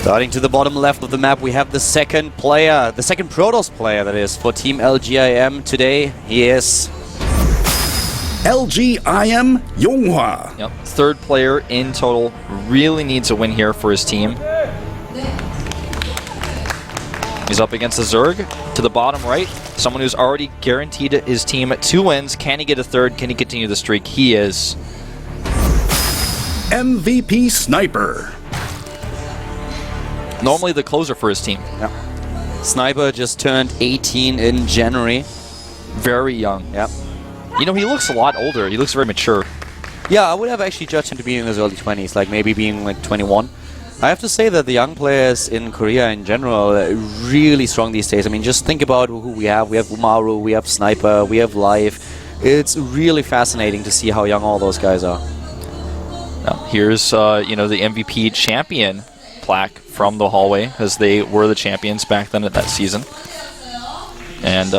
Starting to the bottom left of the map, we have the second player, the second Protoss player, that is, for Team LGIM today. He is LGIM Yonghwa. Yep, third player in total. Really needs a win here for his team. He's up against the Zerg to the bottom right. Someone who's already guaranteed his team 2 wins. Can he get a third? Can he continue the streak? He is. MVP Sniper. Normally the closer for his team. Yeah. Sniper just turned 18 in January. Very young. Yep. You know, he looks a lot older. He looks very mature. Yeah, I would have actually judged him to be in his early 20s, like maybe being like 21. I have to say that the young players in Korea in general are really strong these days. I mean, just think about who we have. We have Umaru, we have Sniper, we have Live. It's really fascinating to see how young all those guys are. Now, here's you know, the MVP champion plaque from the hallway, as they were the champions back then at that season. And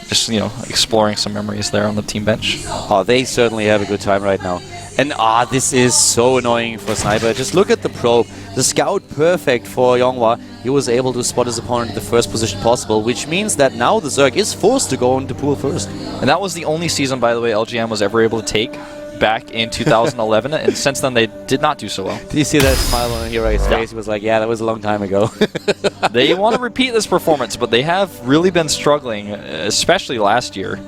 just, you know, exploring some memories there on the team bench. Oh, they certainly have a good time right now. And this is so annoying for Sniper. Just look at the probe. The scout perfect for Yonghwa. He was able to spot his opponent in the first position possible, which means that now the Zerg is forced to go into pool first. And that was the only season, by the way, LGM was ever able to take back in 2011, and since then they did not do so well. Did you see that smile on Hirai's face? He was like, yeah, that was a long time ago. They want to repeat this performance, but they have really been struggling, especially last year.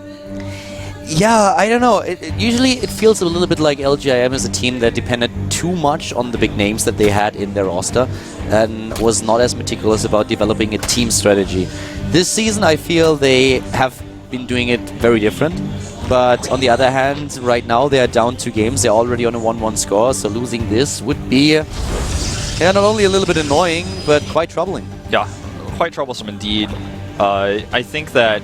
Yeah, I don't know. Usually it feels a little bit like LGIM is a team that depended too much on the big names that they had in their roster and was not as meticulous about developing a team strategy. This season I feel they have been doing it very different. But on the other hand, right now they are down 2 games. They're already on a 1-1 score, so losing this would be not only a little bit annoying, but quite troubling. Yeah, quite troublesome indeed. I think that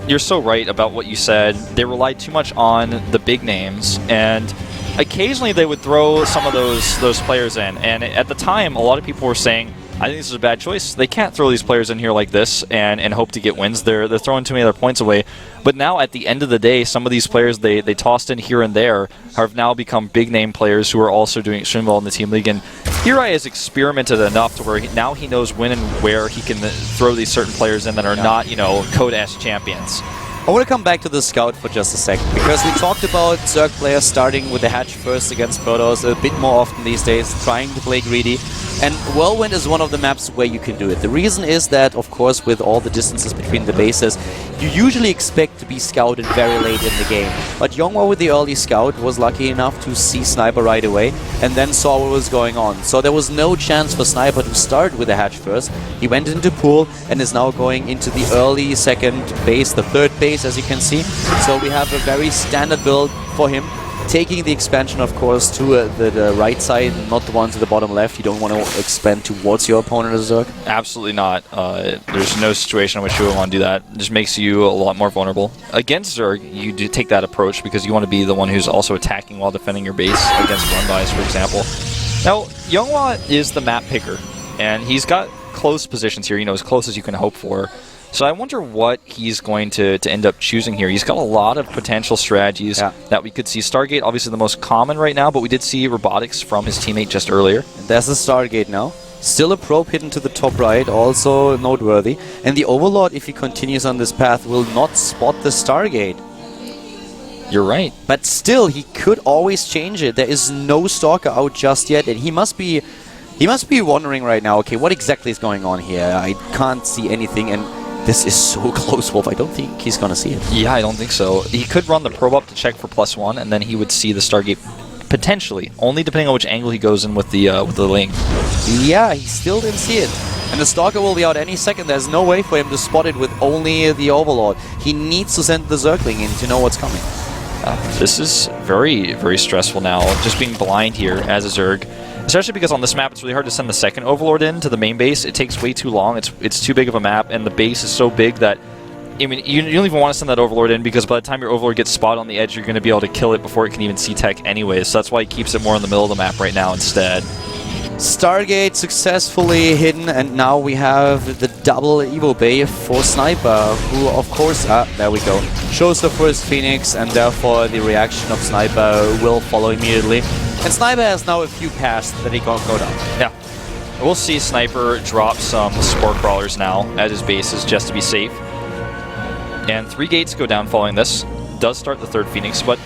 you're so right about what you said. They relied too much on the big names, and occasionally they would throw some of those players in. And at the time, a lot of people were saying, I think this is a bad choice. They can't throw these players in here like this and hope to get wins. They're throwing too many other points away. But now, at the end of the day, some of these players they tossed in here and there have now become big-name players who are also doing extremely well in the Team League. And Hirai has experimented enough to where now he knows when and where he can throw these certain players in that are not, you know, Code S champions. I want to come back to the Scout for just a second, because we talked about Zerg players starting with the hatch first against Protoss a bit more often these days, trying to play greedy. And Whirlwind is one of the maps where you can do it. The reason is that, of course, with all the distances between the bases, you usually expect to be scouted very late in the game. But Yonghwa with the early scout was lucky enough to see Sniper right away and then saw what was going on. So there was no chance for Sniper to start with the hatch first. He went into pool and is now going into the early second base, the third base, as you can see. So we have a very standard build for him. Taking the expansion, of course, to the right side, not the one to the bottom left. You don't want to expand towards your opponent as Zerg. Absolutely not. There's no situation in which you would want to do that. It just makes you a lot more vulnerable. Against Zerg, you do take that approach because you want to be the one who's also attacking while defending your base against run buys, for example. Now, Yonghwa is the map picker, and he's got close positions here, you know, as close as you can hope for. So I wonder what he's going to end up choosing here. He's got a lot of potential strategies that we could see. Stargate, obviously the most common right now, but we did see robotics from his teammate just earlier. There's the Stargate now. Still a probe hidden to the top right, also noteworthy. And the Overlord, if he continues on this path, will not spot the Stargate. You're right. But still, he could always change it. There is no Stalker out just yet, and he must be wondering right now, okay, what exactly is going on here? I can't see anything, and this is so close, Wolf. I don't think he's going to see it. Yeah, I don't think so. He could run the probe up to check for +1, and then he would see the Stargate potentially, only depending on which angle he goes in with the link. Yeah, he still didn't see it. And the Stalker will be out any second. There's no way for him to spot it with only the Overlord. He needs to send the Zergling in to know what's coming. This is very, very stressful now, just being blind here as a Zerg. Especially because on this map, it's really hard to send the second Overlord in to the main base. It takes way too long. It's too big of a map, and the base is so big that, I mean, you don't even want to send that Overlord in, because by the time your Overlord gets spotted on the edge, you're going to be able to kill it before it can even see tech anyway. So that's why he keeps it more in the middle of the map right now instead. Stargate successfully hidden, and now we have the double Evo Bay for Sniper, who, of course, there we go, shows the first Phoenix, and therefore the reaction of Sniper will follow immediately. And Sniper has now a few paths that he can't go down. Yeah. We'll see Sniper drop some Spore Crawlers now at his bases just to be safe. And 3 gates go down following this. Does start the 3rd Phoenix, but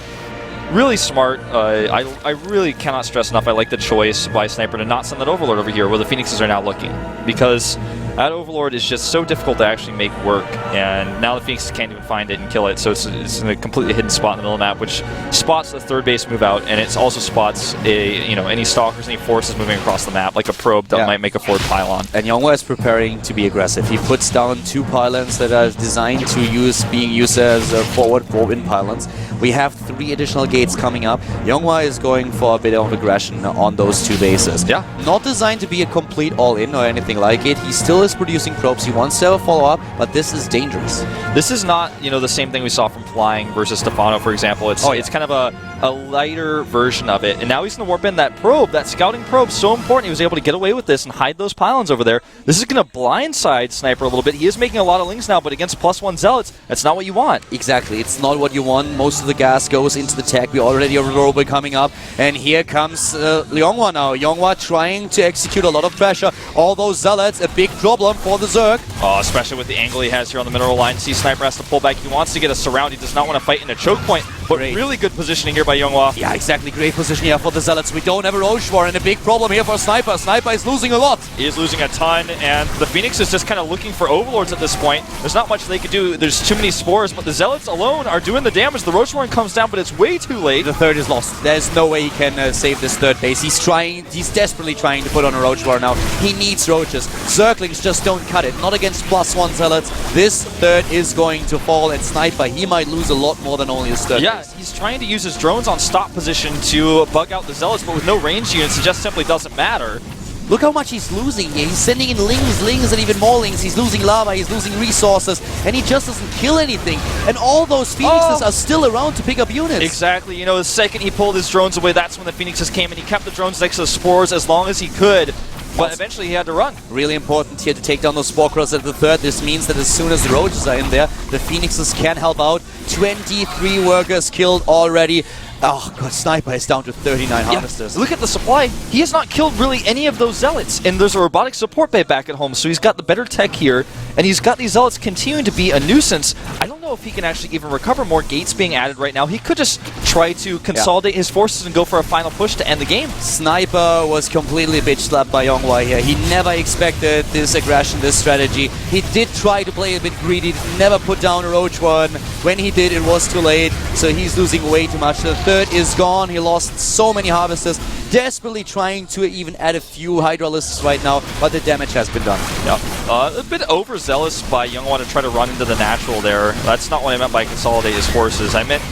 really smart. I really cannot stress enough I like the choice by Sniper to not send that Overlord over here where the Phoenixes are now looking. Because that Overlord is just so difficult to actually make work, and now the Phoenixes can't even find it and kill it, so it's in a completely hidden spot in the middle of the map, which spots the 3rd base move out, and it also spots any stalkers, any forces moving across the map, like a probe that might make a forward pylon. And Yonghwa is preparing to be aggressive. He puts down 2 pylons that are designed to being used as forward probe-in pylons. We have 3 additional gates coming up. Yonghwa is going for a bit of aggression on those 2 bases. Yeah. Not designed to be a complete all-in or anything like it. He still is producing probes. He wants to have a follow-up, but this is dangerous. This is not, the same thing we saw from Flying versus Stefano, for example. It's kind of a lighter version of it. And now he's going to warp in that probe, that scouting probe, so important. He was able to get away with this and hide those pylons over there. This is going to blindside Sniper a little bit. He is making a lot of lings now, but against +1 Zealots, that's not what you want. Exactly. It's not what you want. Most of the gas goes into the tech. We already have a robot coming up. And here comes Yonghwa now. Yonghwa trying to execute a lot of pressure. All those Zealots, a big problem for the Zerg. Oh, especially with the angle he has here on the mineral line. See, Sniper has to pull back. He wants to get a surround. He does not want to fight in a choke point. But really good positioning here by Yonghwa. Yeah, exactly. Great position here for the Zealots. We don't have a Roche War, and a big problem here for Sniper. Sniper is losing a lot. He is losing a ton, and the Phoenix is just kind of looking for Overlords at this point. There's not much they could do. There's too many spores, but the Zealots alone are doing the damage. The Roche Warren comes down, but it's way too late. The 3rd is lost. There's no way he can save this 3rd base. He's desperately trying to put on a Roach War now. He needs Roaches. Zerglings just don't cut it. Not against +1 Zealots. This 3rd is going to fall, and Sniper, he might lose a lot more than only his 3rd Yeah, base. he's trying to use his drones on stop position to bug out the Zealots, but with no range units, it just simply doesn't matter. Look how much he's losing here. He's sending in lings, and even more lings. He's losing lava, he's losing resources, and he just doesn't kill anything. And all those Phoenixes are still around to pick up units. Exactly. The second he pulled his drones away, that's when the Phoenixes came, and he kept the drones next to the spores as long as he could. But eventually he had to run. Really important here to take down those Spore Crawlers at the 3rd. This means that as soon as the Roaches are in there, the Phoenixes can help out. 23 workers killed already. Oh god, Sniper is down to 39 harvesters. Look at the supply. He has not killed really any of those Zealots, and there's a robotic support bay back at home, so he's got the better tech here, and he's got these Zealots continuing to be a nuisance. I don't know if he can actually even recover more gates being added right now. He could just try to consolidate his forces and go for a final push to end the game. Sniper was completely bitch slapped by Yonghwa here. He never expected this aggression, this strategy. He did try to play a bit greedy, never put down a Roach one. When he did, it was too late, so he's losing way too much. The 3rd is gone. He lost so many harvesters. Desperately trying to even add a few Hydralisks right now, but the damage has been done. Yeah. A bit overzealous by Yonghwa to try to run into the natural there. That's not what I meant by consolidate his forces. I meant,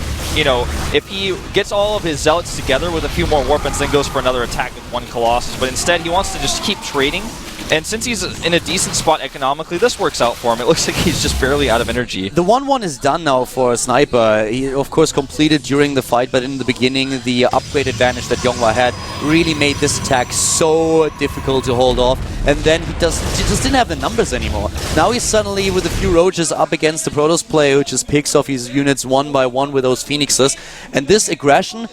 if he gets all of his Zealots together with a few more Warpins, then goes for another attack with 1 Colossus, but instead he wants to just keep trading. And since he's in a decent spot economically, this works out for him. It looks like he's just barely out of energy. The 1-1 is done now for Sniper. He, of course, completed during the fight, but in the beginning, the upgrade advantage that Yonghwa had really made this attack so difficult to hold off. And then he just didn't have the numbers anymore. Now he's suddenly, with a few Roaches, up against the Protoss player, who just picks off his units one by one with those Phoenixes. And this aggression,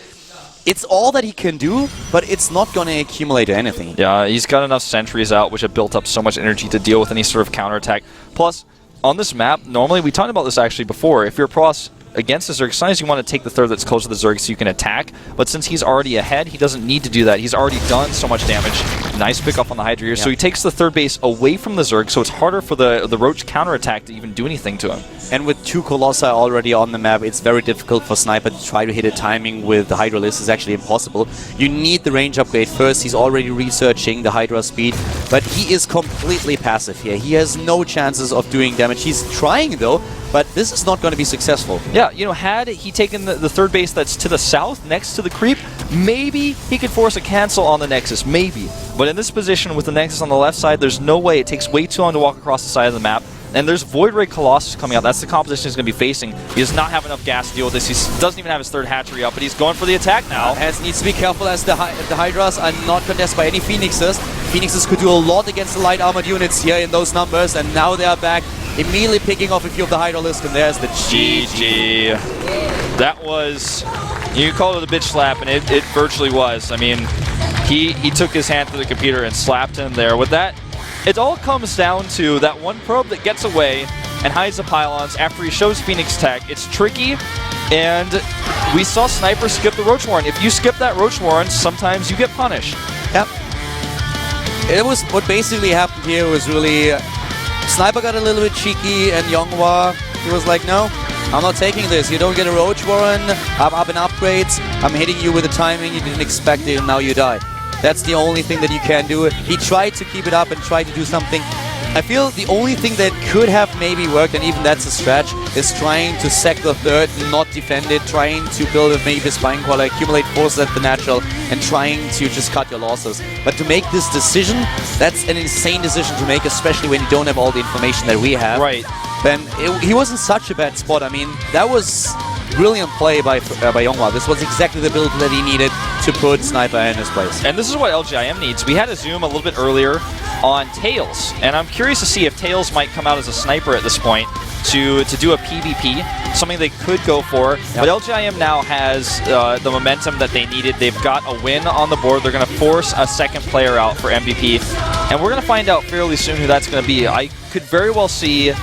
it's all that he can do, but it's not going to accumulate anything. Yeah, he's got enough sentries out, which have built up so much energy to deal with any sort of counterattack. Plus, on this map, normally, we talked about this actually before, if you're Protoss against the Zerg, sometimes you want to take the 3rd that's close to the Zerg so you can attack, but since he's already ahead, he doesn't need to do that. He's already done so much damage. Nice pick up on the Hydra here, so he takes the 3rd base away from the Zerg, so it's harder for the Roach counterattack to even do anything to him. And with 2 Colossi already on the map, it's very difficult for Sniper to try to hit a timing with the Hydralisk. It's actually impossible. You need the range upgrade first. He's already researching the Hydra speed, but he is completely passive here. He has no chances of doing damage. He's trying though, but this is not going to be successful. Yeah, had he taken the 3rd base that's to the south, next to the creep, maybe he could force a cancel on the Nexus, maybe. But in this position with the Nexus on the left side, there's no way. It takes way too long to walk across the side of the map. And there's Void Ray Colossus coming out. That's the composition he's going to be facing. He does not have enough gas to deal with this. He doesn't even have his 3rd hatchery up, but he's going for the attack now. As needs to be careful as the Hydras are not contested by any Phoenixes. Phoenixes could do a lot against the light armored units here in those numbers, and now they are back, immediately picking off a few of the Hydralisk, and there's the GG. That was, you call it a bitch slap, and it virtually was. I mean, he took his hand to the computer and slapped him there. With that, it all comes down to that one probe that gets away and hides the pylons after he shows Phoenix Tech. It's tricky, and we saw Sniper skip the Roach Warren. If you skip that Roach Warren, sometimes you get punished. Yep. It was what basically happened here was really Sniper got a little bit cheeky, and Yonghwa, he was like, no, I'm not taking this. You don't get a Roach Warren. I'm up in upgrades. I'm hitting you with the timing. You didn't expect it, and now you die. That's the only thing that you can do. He tried to keep it up and tried to do something. I feel the only thing that could have maybe worked, and even that's a stretch, is trying to sack the third, not defend it, trying to build a maybe spine collar, accumulate forces at the natural, and trying to just cut your losses. But to make this decision, that's an insane decision to make, especially when you don't have all the information that we have. Right. Then he was in such a bad spot. I mean, that was brilliant play by Yonghwa. This was exactly the build that he needed to put Sniper in his place. And this is what LGIM needs. We had a zoom a little bit earlier on Tails, and I'm curious to see if Tails might come out as a sniper at this point to do a PvP, something they could go for. Yep. But LGIM now has the momentum that they needed. They've got a win on the board. They're going to force a second player out for MVP, and we're going to find out fairly soon who that's going to be. I could very well see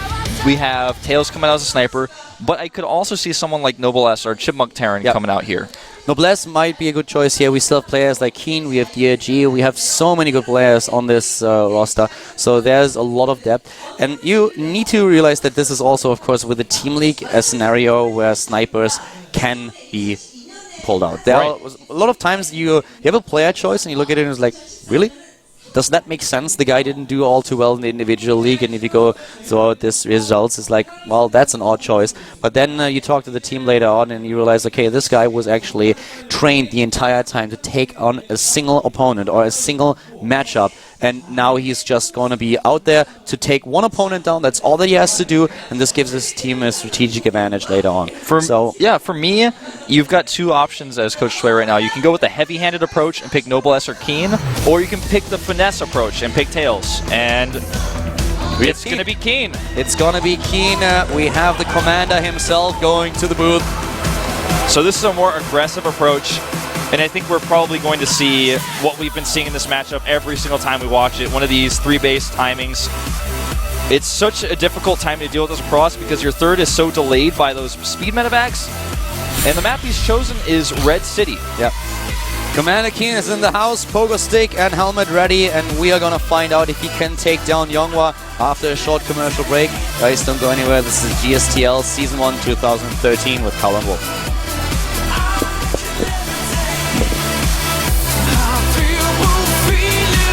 we have Tails coming out as a sniper, but I could also see someone like Noblesse or Chipmunk Terran coming out here. Noblesse might be a good choice here. We still have players like Keen, we have DRG, we have so many good players on this roster, so there's a lot of depth. And you need to realize that this is also, of course, with the Team League, a scenario where snipers can be pulled out. There are a lot of times you have a player choice and you look at it and it's like, really? Does that make sense? The guy didn't do all too well in the individual league, and if you go throughout this results, it's like, well, that's an odd choice. But then you talk to the team later on and you realize, okay, this guy was actually trained the entire time to take on a single opponent or a single matchup, and now he's just going to be out there to take one opponent down. That's all that he has to do, and this gives his team a strategic advantage later on. For me, you've got two options as Coach Sway right now. You can go with the heavy-handed approach and pick Noblesse or Keen, or you can pick the finesse approach and pick Tails. And it's going to be Keen. It's going to be Keen. We have the commander himself going to the booth. So this is a more aggressive approach, and I think we're probably going to see what we've been seeing in this matchup every single time we watch it. One of these 3-base timings. It's such a difficult time to deal with this cross because your third is so delayed by those speed medevacs. And the map he's chosen is Red City. Yep. Commander Keen is in the house, pogo stick and helmet ready, and we are gonna find out if he can take down Yonghwa after a short commercial break. Guys, don't go anywhere. This is GSTL Season 1 2013 with Carl and Wolf.